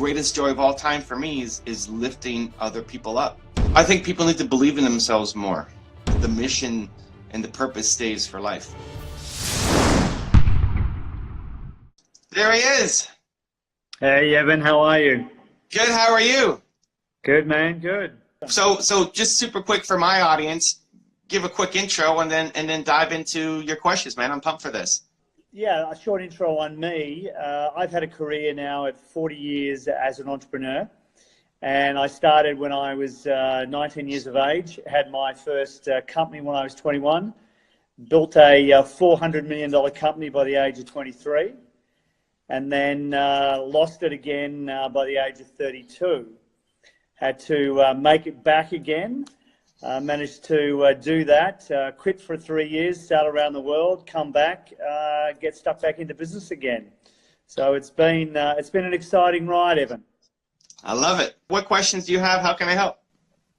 greatest joy of all time for me is lifting other people up. I think people need to believe in themselves more. The mission and the purpose stays for life. There he is. Hey Evan, how are you? Good, how are you? Good, man, good. So just super quick for my audience, give a quick intro and then dive into your questions, man. I'm pumped for this. Yeah, a short intro on me. I've had a career now at 40 years as an entrepreneur, and I started when I was 19 years of age, had my first company when I was 21, built a $400 million company by the age of 23, and then lost it again by the age of 32. Had to make it back again. Managed to do that, quit for 3 years, sail around the world, come back, get stuck back into business again. So it's been an exciting ride, Evan. I love it. What questions do you have? How can I help?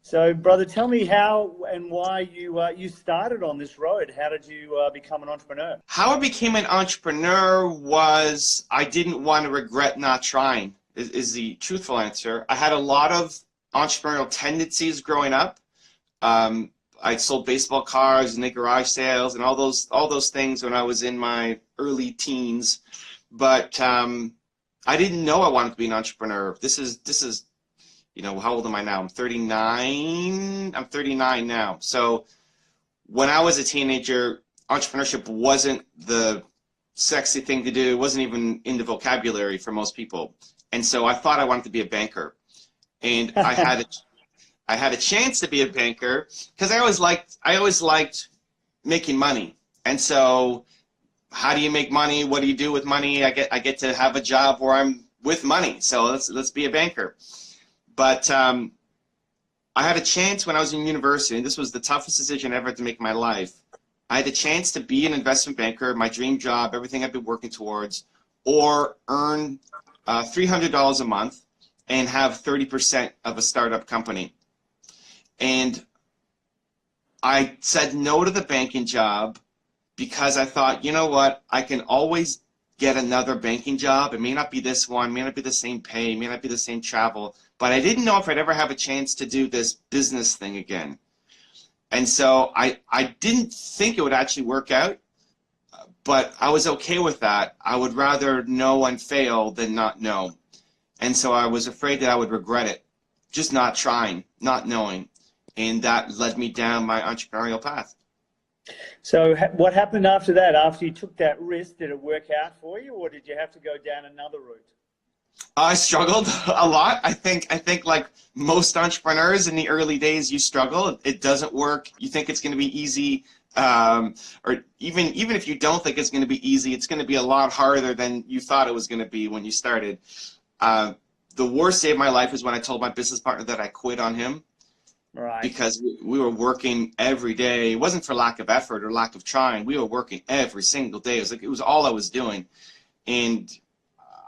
So, brother, tell me how and why you started on this road. How did you become an entrepreneur? How I became an entrepreneur was I didn't want to regret not trying, is the truthful answer. I had a lot of entrepreneurial tendencies growing up. I sold baseball cards and did garage sales and all those things when I was in my early teens, but I didn't know I wanted to be an entrepreneur. This is, you know, how old am I now? I'm 39. I'm 39 now. So when I was a teenager, entrepreneurship wasn't the sexy thing to do. It wasn't even in the vocabulary for most people, and so I thought I wanted to be a banker, and I had a chance to be a banker because I always liked making money. And so how do you make money? What do you do with money? I get to have a job where I'm with money. So let's be a banker. But I had a chance when I was in university, and this was the toughest decision I ever had to make in my life. I had a chance to be an investment banker, my dream job, everything I've been working towards, or earn $300 a month and have 30% of a startup company. And I said no to the banking job because I thought, you know what, I can always get another banking job. It may not be this one, may not be the same pay, may not be the same travel, but I didn't know if I'd ever have a chance to do this business thing again. And so I didn't think it would actually work out, but I was okay with that. I would rather know and fail than not know. And so I was afraid that I would regret it, just not trying, not knowing. And that led me down my entrepreneurial path. So what happened after that? After you took that risk, did it work out for you, or did you have to go down another route? I struggled a lot. I think like most entrepreneurs in the early days, you struggle. It doesn't work. You think it's going to be easy, or even if you don't think it's going to be easy, it's going to be a lot harder than you thought it was going to be when you started. The worst day of my life was when I told my business partner that I quit on him. Right. Because we were working every day. It wasn't for lack of effort or lack of trying. We were working every single day. It was all I was doing. And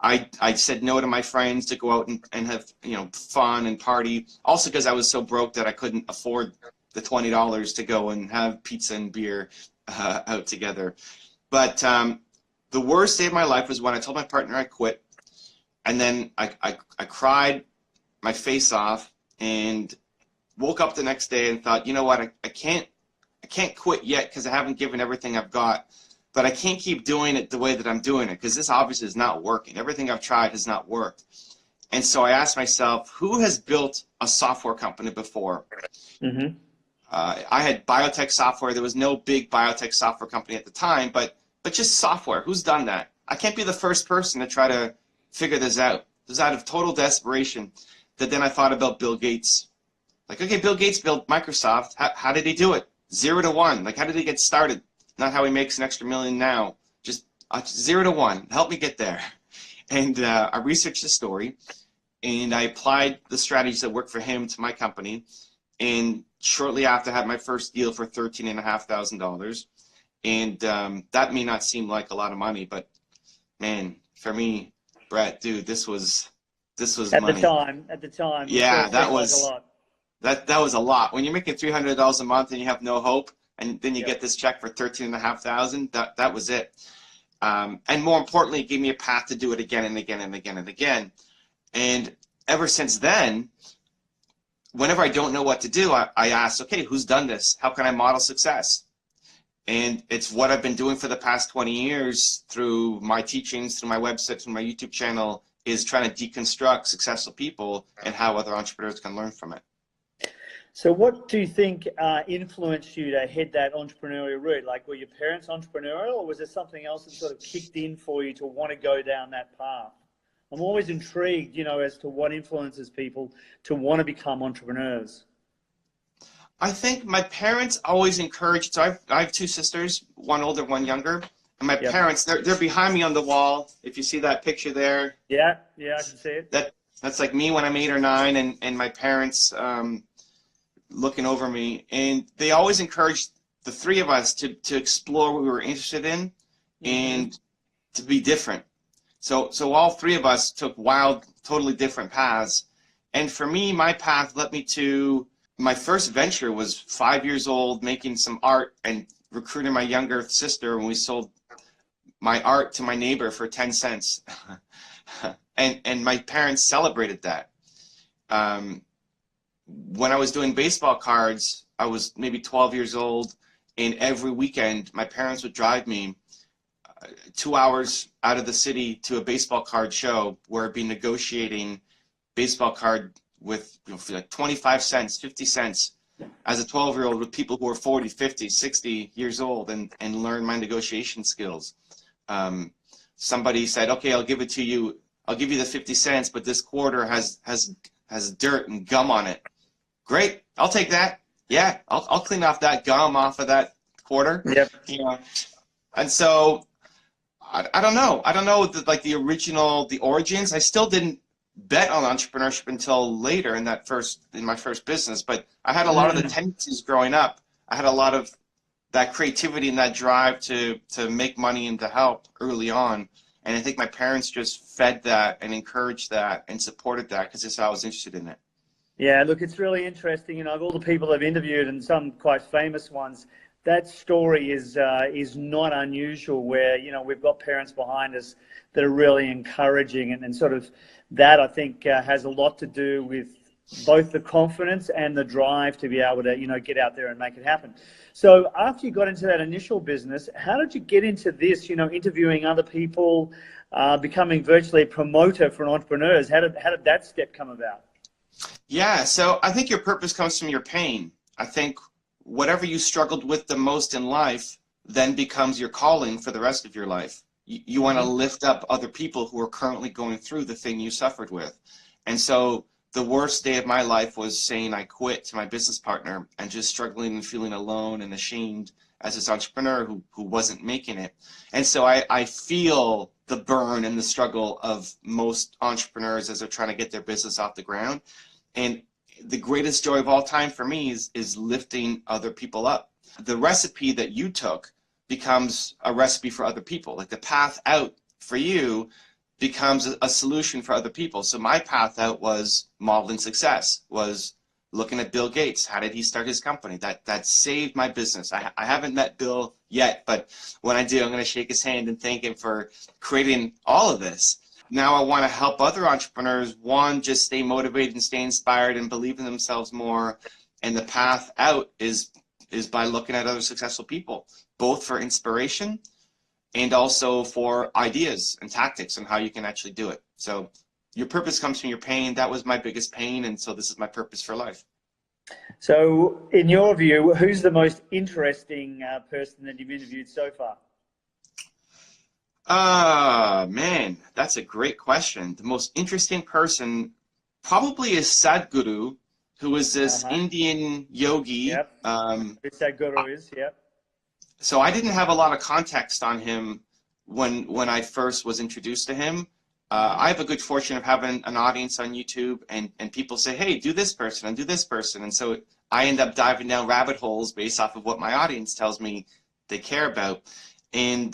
I said no to my friends to go out and have, you know, fun and party. Also because I was so broke that I couldn't afford the $20 to go and have pizza and beer out together. But the worst day of my life was when I told my partner I quit. And then I cried my face off and woke up the next day and thought, you know what, I can't quit yet because I haven't given everything I've got, but I can't keep doing it the way that I'm doing it because this obviously is not working. Everything I've tried has not worked. And so I asked myself, who has built a software company before? Mm-hmm. I had biotech software. There was no big biotech software company at the time, but just software. Who's done that? I can't be the first person to try to figure this out. It was out of total desperation that then I thought about Bill Gates. Like, okay, Bill Gates built Microsoft. How did he do it? 0 to 1. Like, how did he get started? Not how he makes an extra million now. Just 0 to 1. Help me get there. And I researched the story, and I applied the strategies that worked for him to my company. And shortly after, I had my first deal for $13,500. And that may not seem like a lot of money, but man, for me, Brett, dude, this was At money. At the time. Yeah, that was a lot. that was a lot. When you're making $300 a month and you have no hope, and then you Yep. get this check for $13,500, that was it. And more importantly, it gave me a path to do it again and again and again and again. And ever since then, whenever I don't know what to do, I ask, okay, who's done this? How can I model success? And it's what I've been doing for the past 20 years through my teachings, through my website, through my YouTube channel, is trying to deconstruct successful people and how other entrepreneurs can learn from it. So what do you think influenced you to head that entrepreneurial route? Like, were your parents entrepreneurial, or was there something else that sort of kicked in for you to want to go down that path? I'm always intrigued, you know, as to what influences people to want to become entrepreneurs. I think my parents always encouraged, so I have two sisters, one older, one younger. And my Yep. parents, they're behind me on the wall. If you see that picture there, Yeah, I can see it. that's like me when I'm 8 or 9, and my parents looking over me. And they always encouraged the three of us to explore what we were interested in and to be different. So all three of us took wild, totally different paths. And for me, my path led me to my first venture was 5 years old, making some art and recruiting my younger sister, and we sold my art to my neighbor for 10 cents. and my parents celebrated that. When I was doing baseball cards, I was maybe 12 years old, and every weekend my parents would drive me 2 hours out of the city to a baseball card show where I'd be negotiating baseball card with, you know, for like 25 cents, 50 cents as a 12-year-old with people who are 40, 50, 60 years old and learn my negotiation skills. Somebody said, okay, I'll give it to you. I'll give you the 50 cents, but this quarter has dirt and gum on it. Great, I'll take that. Yeah, I'll clean off that gum off of that quarter. Yep. You know, and so I don't know. I don't know the origins. I still didn't bet on entrepreneurship until later in my first business. But I had a lot of the tendencies growing up. I had a lot of that creativity and that drive to make money and to help early on. And I think my parents just fed that and encouraged that and supported that because it's how I was interested in it. Yeah, look, it's really interesting. You know, of all the people I've interviewed, and some quite famous ones, that story is not unusual, where, you know, we've got parents behind us that are really encouraging, and sort of that, I think, has a lot to do with both the confidence and the drive to be able to, you know, get out there and make it happen. So after you got into that initial business, how did you get into this, you know, interviewing other people, becoming virtually a promoter for entrepreneurs? How did that step come about? Yeah, so I think your purpose comes from your pain. I think whatever you struggled with the most in life then becomes your calling for the rest of your life. You want to lift up other people who are currently going through the thing you suffered with. And so the worst day of my life was saying I quit to my business partner and just struggling and feeling alone and ashamed as this entrepreneur who wasn't making it. And so I feel the burn and the struggle of most entrepreneurs as they're trying to get their business off the ground. And the greatest joy of all time for me is lifting other people up. The recipe that you took becomes a recipe for other people. Like the path out for you becomes a solution for other people. So my path out was modeling success, was looking at Bill Gates. How did he start his company? That saved my business. I haven't met Bill yet, but when I do, I'm going to shake his hand and thank him for creating all of this. Now I want to help other entrepreneurs, one, just stay motivated and stay inspired and believe in themselves more. And the path out is by looking at other successful people, both for inspiration and also for ideas and tactics on how you can actually do it. So your purpose comes from your pain. That was my biggest pain, and so this is my purpose for life. So in your view, who's the most interesting person that you've interviewed so far? Man, that's a great question. The most interesting person probably is Sadhguru, who is this Indian yogi. Yep. Who Sadhguru is, yep. So I didn't have a lot of context on him when I first was introduced to him. I have a good fortune of having an audience on YouTube, and people say, hey, do this person and do this person. And so I end up diving down rabbit holes based off of what my audience tells me they care about. And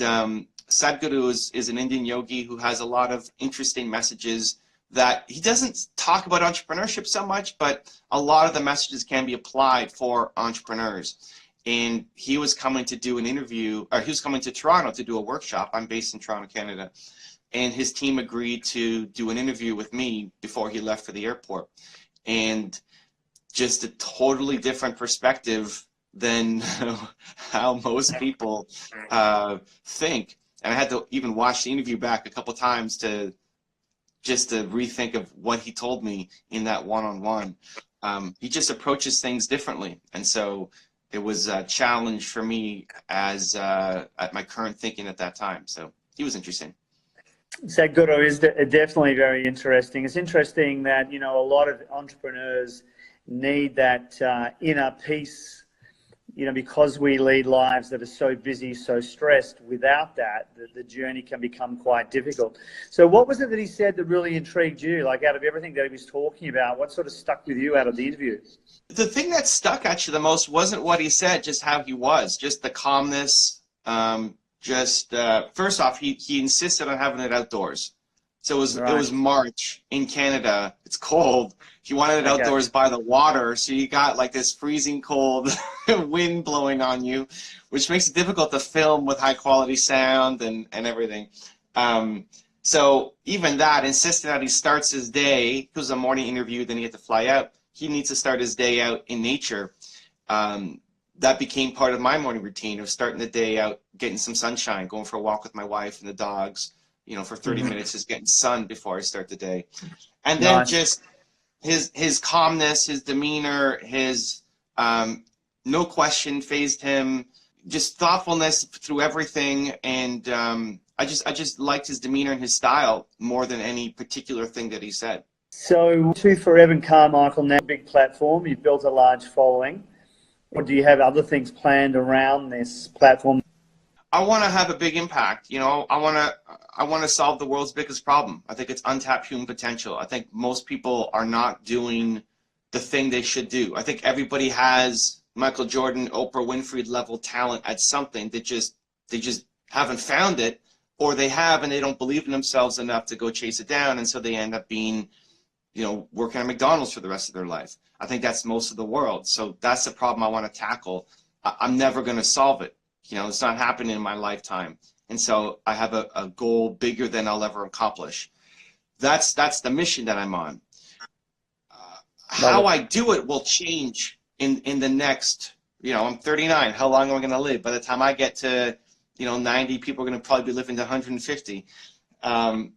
Sadhguru is an Indian yogi who has a lot of interesting messages that he doesn't talk about entrepreneurship so much, but a lot of the messages can be applied for entrepreneurs. And he was coming to do an interview, or he was coming to Toronto to do a workshop. I'm based in Toronto, Canada. and his team agreed to do an interview with me before he left for the airport. And just a totally different perspective than how most people think. And I had to even watch the interview back a couple times to just to rethink of what he told me in that one-on-one. He just approaches things differently. And so it was a challenge for me as at my current thinking at that time. So he was interesting. Sadhguru is definitely very interesting. It's interesting that, you know, a lot of entrepreneurs need that inner peace, you know, because we lead lives that are so busy, so stressed. Without that, the journey can become quite difficult. So what was it that he said that really intrigued you? Like, out of everything that he was talking about, what sort of stuck with you out of the interview? The thing that stuck actually the most wasn't what he said, just how he was, just the calmness. First off, he insisted on having it outdoors. So it was March in Canada. It's cold. He wanted it outdoors by the water, so you got like this freezing cold wind blowing on you, which makes it difficult to film with high quality sound and everything. So even that, insisting that he starts his day, it was a morning interview, then he had to fly out. He needs to start his day out in nature. That became part of my morning routine of starting the day out, getting some sunshine, going for a walk with my wife and the dogs, you know, for 30 minutes, just getting sun before I start the day. And then just his calmness, his demeanor, his no question fazed him, just thoughtfulness through everything. And I just liked his demeanor and his style more than any particular thing that he said. So to Forever and Carmichael, now a big platform, you've built a large following. Or do you have other things planned around this platform? I want to have a big impact. You know, I want to solve the world's biggest problem. I think it's untapped human potential. I think most people are not doing the thing they should do. I think everybody has Michael Jordan, Oprah Winfrey level talent at something. They just haven't found it, or they have and they don't believe in themselves enough to go chase it down, and so they end up being, you know, working at McDonald's for the rest of their life. I think that's most of the world. So that's the problem I want to tackle. I'm never going to solve it. You know, it's not happening in my lifetime. And so I have a goal bigger than I'll ever accomplish. That's the mission that I'm on. How I do it will change in the next, you know, I'm 39. How long am I going to live? By the time I get to, you know, 90, people are going to probably be living to 150. How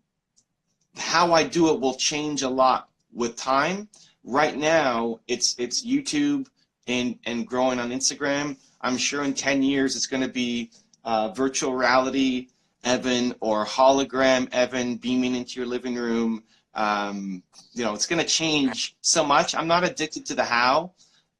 I do it will change a lot with time. Right now, it's YouTube and growing on Instagram. I'm sure in 10 years it's going to be virtual reality Evan or hologram Evan beaming into your living room. You know, it's going to change so much. I'm not addicted to the how.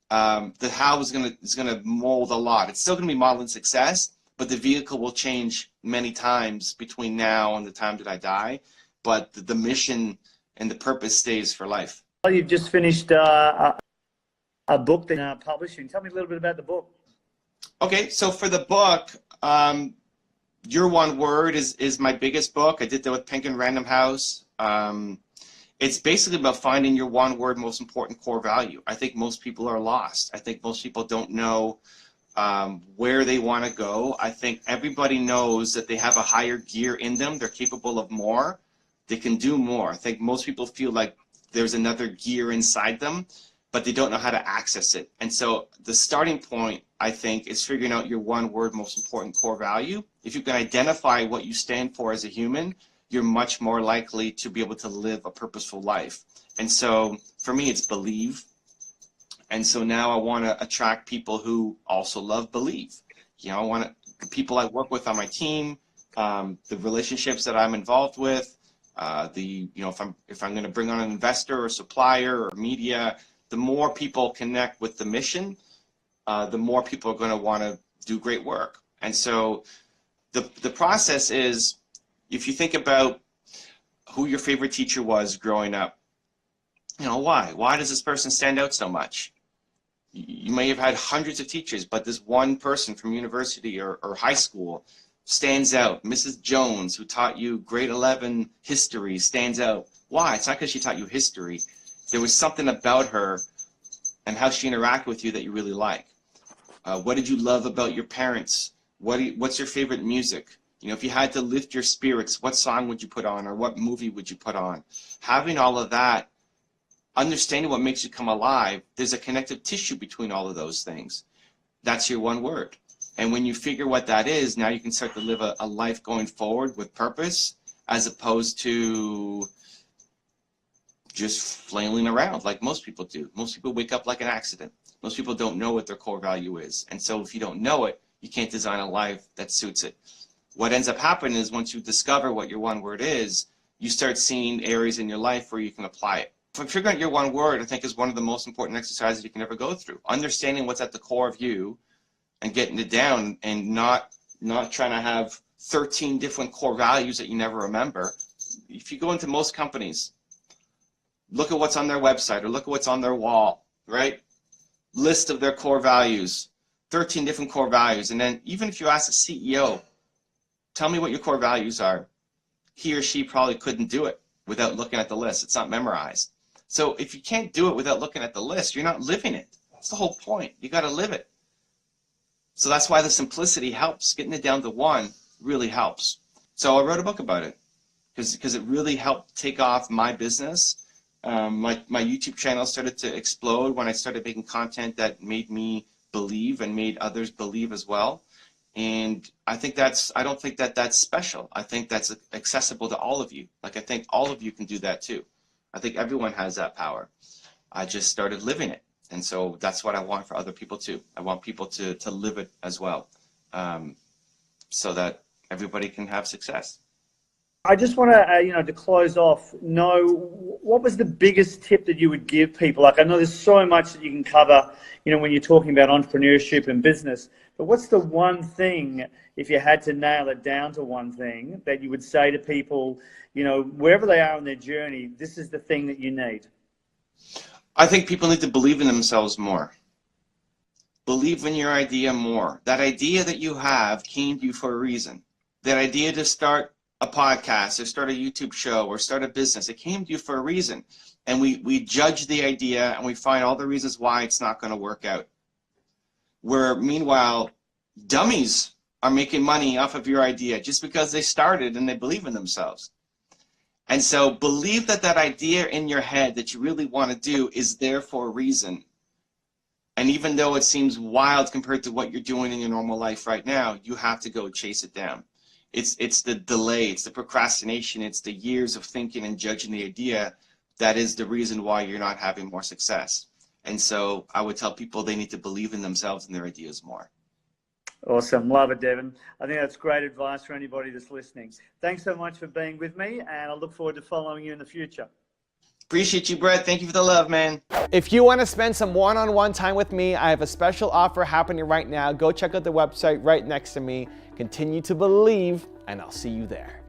The how is going to mold a lot. It's still going to be modeling success, but the vehicle will change many times between now and the time that I die. But the mission and the purpose stays for life. Well, you've just finished a book that you're publishing. Tell me a little bit about the book. Okay, so for the book, Your One Word is my biggest book. I did that with Penguin Random House. It's basically about finding your one word most important core value. I think most people are lost. I think most people don't know where they want to go. I think everybody knows that they have a higher gear in them. They're capable of more. They can do more. I think most people feel like there's another gear inside them, but they don't know how to access it. And so the starting point, I think, is figuring out your one word most important core value. If you can identify what you stand for as a human, you're much more likely to be able to live a purposeful life. And so for me, it's believe. And so now I want to attract people who also love believe. You know, I want the people I work with on my team, the relationships that I'm involved with, you know, if I'm going to bring on an investor or supplier or media, the more people connect with the mission, the more people are going to want to do great work. And so the process is, if you think about who your favorite teacher was growing up, you know, why does this person stand out so much? You may have had hundreds of teachers, but this one person from university or high school stands out. Mrs. Jones, who taught you grade 11 history, stands out. Why? It's not because she taught you history. There was something about her and how she interacted with you that you really like. What did you love about your parents? What's your favorite music? You know, if you had to lift your spirits, what song would you put on, or what movie would you put on? Having all of that, understanding what makes you come alive, there's a connective tissue between all of those things. That's your one word. And when you figure what that is, now you can start to live a life going forward with purpose, as opposed to just flailing around like most people do. Most people wake up like an accident. Most people don't know what their core value is. And so if you don't know it, you can't design a life that suits it. What ends up happening is once you discover what your one word is, you start seeing areas in your life where you can apply it. Figuring out your one word, I think, is one of the most important exercises you can ever go through. Understanding what's at the core of you and getting it down, and not trying to have 13 different core values that you never remember. If you go into most companies, look at what's on their website or look at what's on their wall, right? List of their core values, 13 different core values. And then even if you ask the CEO, tell me what your core values are, he or she probably couldn't do it without looking at the list. It's not memorized. So if you can't do it without looking at the list, you're not living it. That's the whole point. You got to live it. So that's why the simplicity helps. Getting it down to one really helps. So I wrote a book about it because it really helped take off my business. My YouTube channel started to explode when I started making content that made me believe and made others believe as well. And I don't think that that's special. I think that's accessible to all of you. Like, I think all of you can do that too. I think everyone has that power. I just started living it. And so that's what I want for other people too. I want people to live it as well, so that everybody can have success. I just want to, to close off, know what was the biggest tip that you would give people? Like, I know there's so much that you can cover, when you're talking about entrepreneurship and business, but what's the one thing, if you had to nail it down to one thing, that you would say to people, wherever they are on their journey, this is the thing that you need? I think people need to believe in themselves more. Believe in your idea more. That idea that you have came to you for a reason. That idea to start a podcast or start a YouTube show or start a business, it came to you for a reason. And we judge the idea and we find all the reasons why it's not going to work out. Where meanwhile, dummies are making money off of your idea just because they started and they believe in themselves. And so believe that idea in your head that you really want to do is there for a reason. And even though it seems wild compared to what you're doing in your normal life right now, you have to go chase it down. It's the delay, it's the procrastination, it's the years of thinking and judging the idea that is the reason why you're not having more success. And so I would tell people they need to believe in themselves and their ideas more. Awesome. Love it, Devin. I think that's great advice for anybody that's listening. Thanks so much for being with me, and I look forward to following you in the future. Appreciate you, Brett. Thank you for the love, man. If you want to spend some one-on-one time with me, I have a special offer happening right now. Go check out the website right next to me. Continue to believe, and I'll see you there.